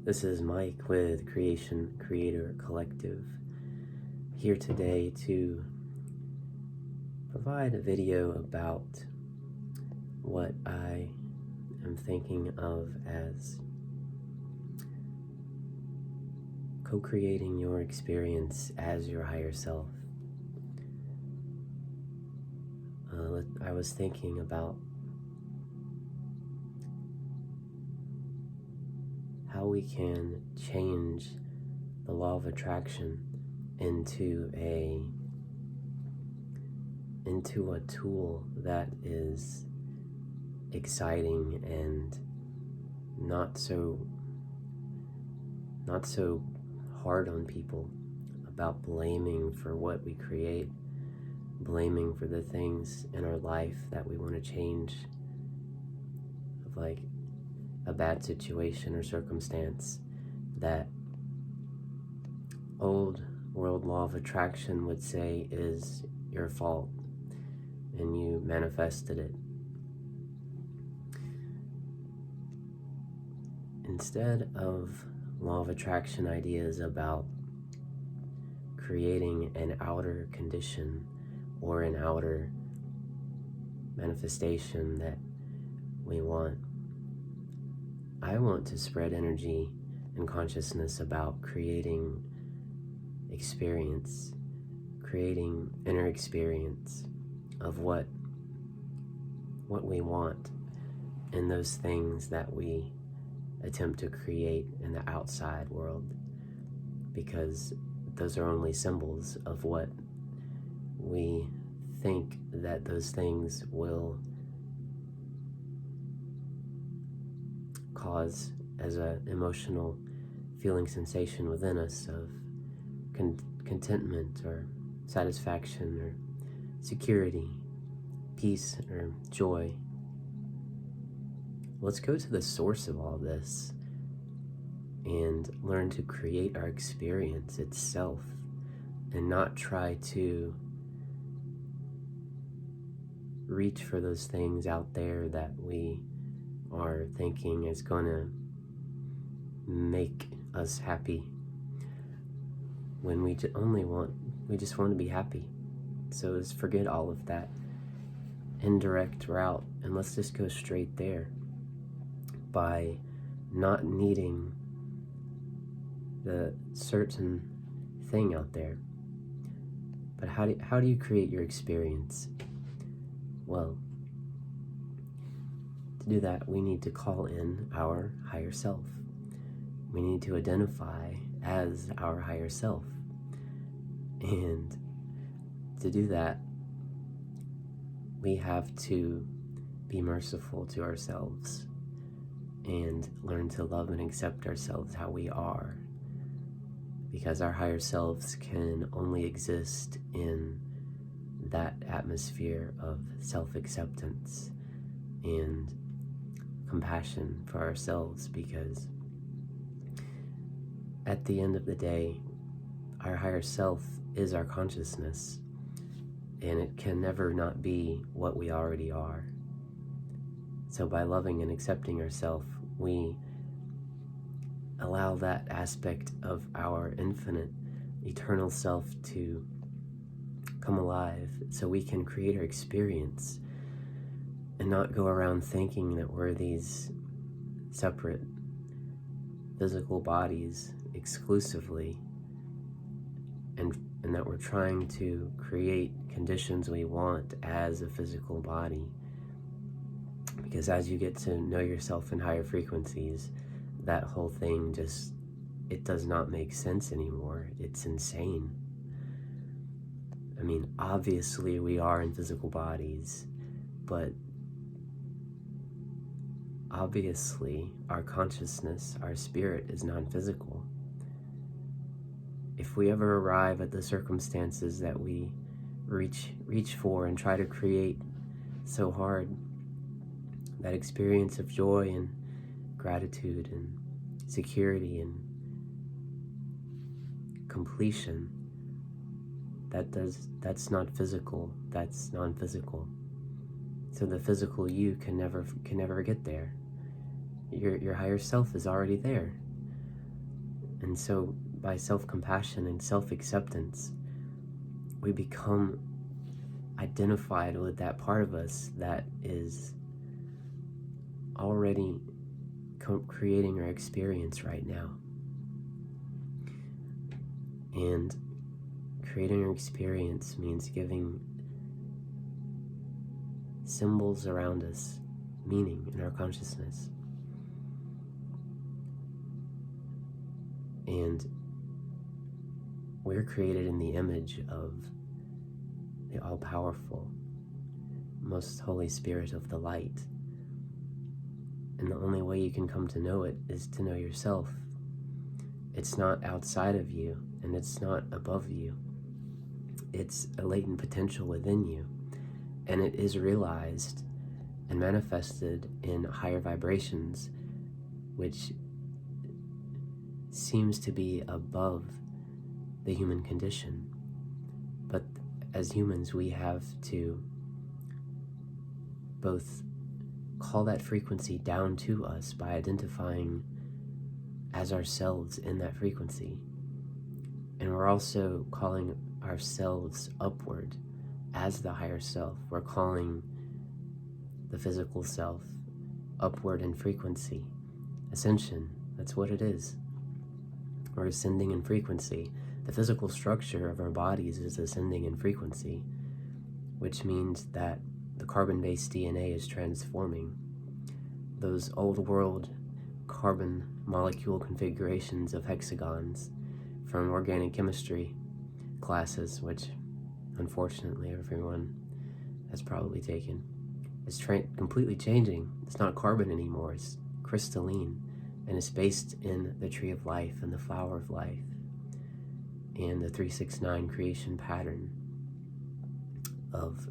This is Mike with Creation Creator Collective, here today to provide a video about what I am thinking of as co-creating your experience as your higher self. I was thinking about how we can change the law of attraction into a tool that is exciting and not so hard on people, about blaming for what we create, blaming for the things in our life that we want to change, like a bad situation or circumstance that old world law of attraction would say is your fault and you manifested it. Instead of law of attraction ideas about creating an outer condition or an outer manifestation that we want, I want to spread energy and consciousness about creating experience, creating inner experience of what we want in those things that we attempt to create in the outside world, because those are only symbols of what we think that those things will cause as an emotional feeling sensation within us of contentment or satisfaction or security, peace or joy. Let's go to the source of all this and learn to create our experience itself and not try to reach for those things out there that we are thinking is going to make us happy, when we just want to be happy. So let's forget all of that indirect route and let's just go straight there by not needing the certain thing out there. But how do you create your experience? Well, to do that, we need to call in our higher self. We need to identify as our higher self. And to do that, we have to be merciful to ourselves and learn to love and accept ourselves how we are. Because our higher selves can only exist in that atmosphere of self-acceptance and compassion for ourselves, because at the end of the day, our higher self is our consciousness, and it can never not be what we already are. So by loving and accepting ourselves, we allow that aspect of our infinite, eternal self to come alive, so we can create our experience and not go around thinking that we're these separate physical bodies exclusively, and that we're trying to create conditions we want as a physical body. Because as you get to know yourself in higher frequencies, that whole thing it does not make sense anymore. It's insane. I mean, obviously we are in physical bodies, but obviously our consciousness, our spirit, is non-physical. If we ever arrive at the circumstances that we reach for and try to create so hard, that experience of joy and gratitude and security and completion, that's not physical, that's non-physical. So the physical you can never get there. Your higher self is already there. And so by self-compassion and self-acceptance, we become identified with that part of us that is already creating our experience right now. And creating our experience means giving symbols around us meaning in our consciousness. And we're created in the image of the all-powerful, most Holy Spirit of the light. And the only way you can come to know it is to know yourself. It's not outside of you, and it's not above you. It's a latent potential within you, and it is realized and manifested in higher vibrations, which seems to be above the human condition. But as humans, we have to both call that frequency down to us by identifying as ourselves in that frequency. And we're also calling ourselves upward as the higher self. We're calling the physical self upward in frequency. Ascension, that's what it is. We're ascending in frequency. The physical structure of our bodies is ascending in frequency, which means that the carbon-based DNA is transforming. Those old world carbon molecule configurations of hexagons from organic chemistry classes, which unfortunately everyone has probably taken, is completely changing. It's not carbon anymore, it's crystalline, and it's based in the tree of life and the flower of life and the 369 creation pattern of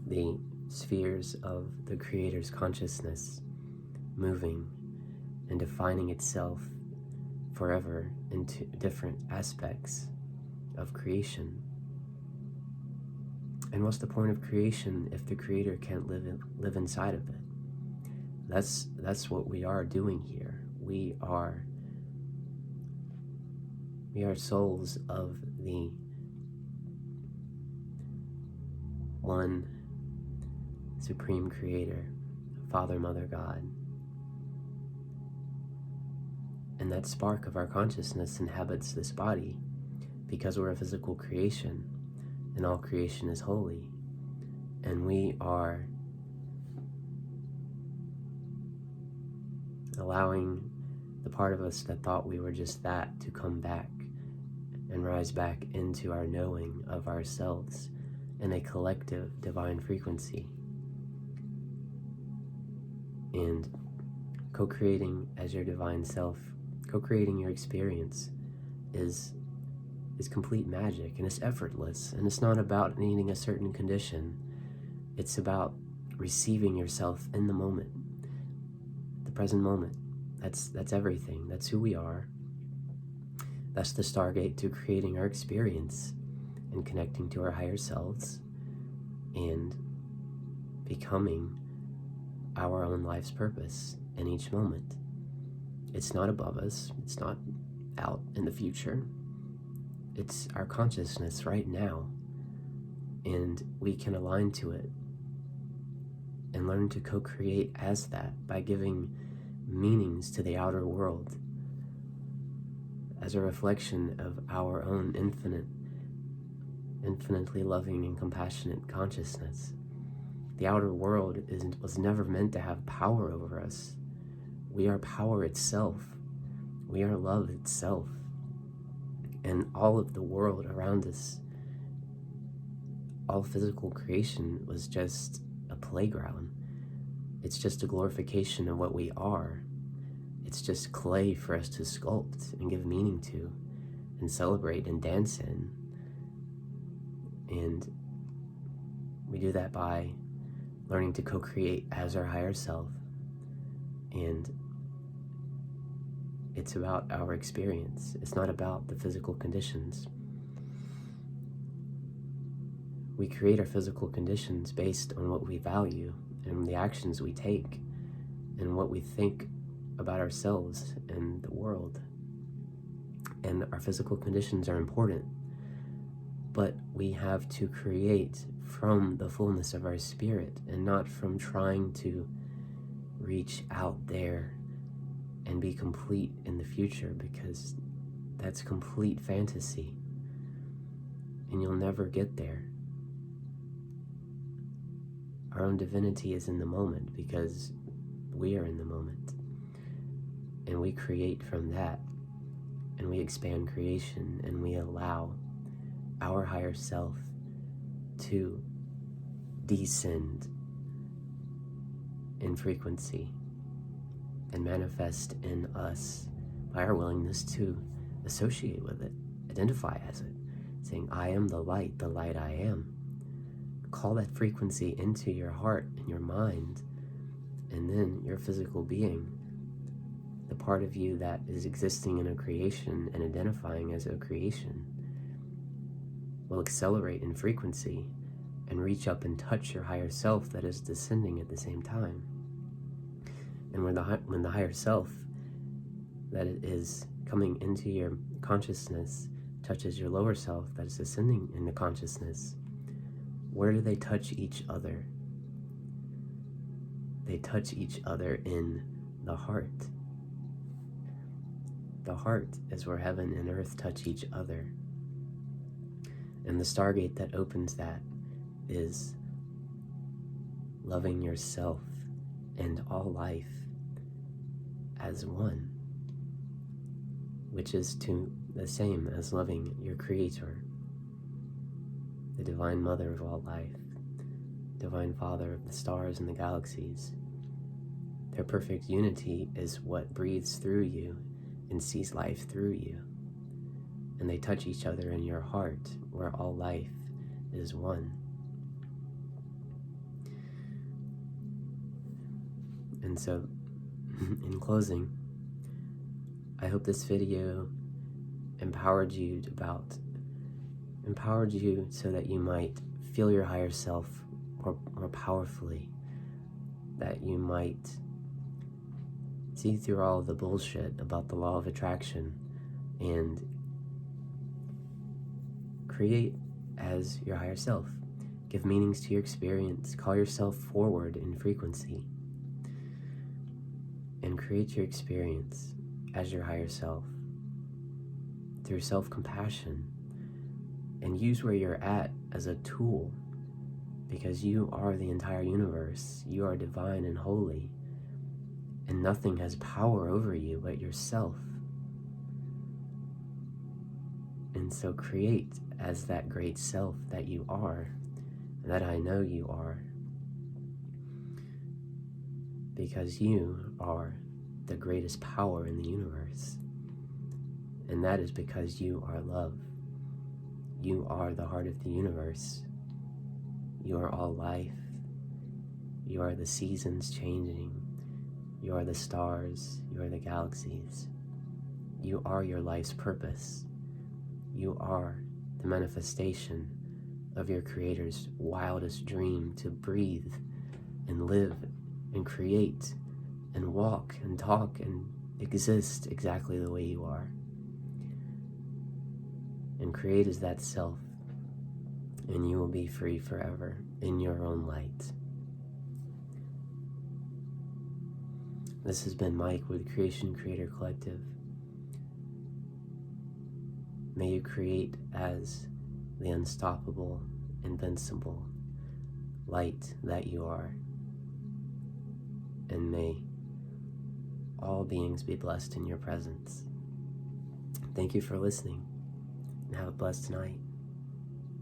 the spheres of the Creator's consciousness moving and defining itself forever into different aspects of creation. And what's the point of creation if the Creator can't live inside of it? That's what we are doing here. We are souls of the one Supreme Creator, Father, Mother, God. And that spark of our consciousness inhabits this body because we're a physical creation, and all creation is holy. And we are allowing the part of us that thought we were just that to come back and rise back into our knowing of ourselves in a collective divine frequency. And co-creating as your divine self, co-creating your experience is complete magic, and it's effortless, and it's not about needing a certain condition. It's about receiving yourself in the moment, the present moment. That's everything. That's who we are. That's the Stargate to creating our experience and connecting to our higher selves and becoming our own life's purpose in each moment. It's not above us. It's not out in the future. It's our consciousness right now, and we can align to it and learn to co-create as that by giving meanings to the outer world as a reflection of our own infinitely loving and compassionate consciousness. The outer world was never meant to have power over us. We are power itself. We are love itself. And all of the world around us, all physical creation, was just a playground. It's just a glorification of what we are. It's just clay for us to sculpt and give meaning to and celebrate and dance in. And we do that by learning to co-create as our higher self. And it's about our experience. It's not about the physical conditions. We create our physical conditions based on what we value and the actions we take and what we think about ourselves and the world. And our physical conditions are important, but we have to create from the fullness of our spirit and not from trying to reach out there and be complete in the future, because that's complete fantasy and you'll never get there. Our own divinity is in the moment because we are in the moment, and we create from that, and we expand creation, and we allow our higher self to descend in frequency and manifest in us by our willingness to associate with it, identify as it, saying, I am the light I am. Call that frequency into your heart and your mind, and then your physical being, the part of you that is existing in a creation and identifying as a creation, will accelerate in frequency and reach up and touch your higher self that is descending at the same time. And when the higher self that is coming into your consciousness touches your lower self that is ascending into consciousness, where do they touch each other? They touch each other in the heart. The heart is where heaven and earth touch each other. And the Stargate that opens that is loving yourself and all life as one, which is the same as loving your Creator, the Divine Mother of all life, Divine Father of the stars and the galaxies. Their perfect unity is what breathes through you and sees life through you. And they touch each other in your heart, where all life is one. And so, in closing, I hope this video empowered you so that you might feel your higher self more powerfully, that you might see through all of the bullshit about the law of attraction and create as your higher self. Give meanings to your experience. Call yourself forward in frequency and create your experience as your higher self through self-compassion, and use where you're at as a tool, because you are the entire universe. You are divine and holy, and nothing has power over you but yourself. And so create as that great self that you are, and that I know you are, because you are the greatest power in the universe. And that is because you are love. You are the heart of the universe. You are all life. You are the seasons changing. You are the stars. You are the galaxies. You are your life's purpose. You are the manifestation of your Creator's wildest dream to breathe and live and create and walk and talk and exist exactly the way you are. And create as that self, and you will be free forever in your own light. This has been Mike with Creation Creator Collective. May you create as the unstoppable, invincible light that you are. And may all beings be blessed in your presence. Thank you for listening, and have a blessed night.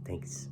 Thanks.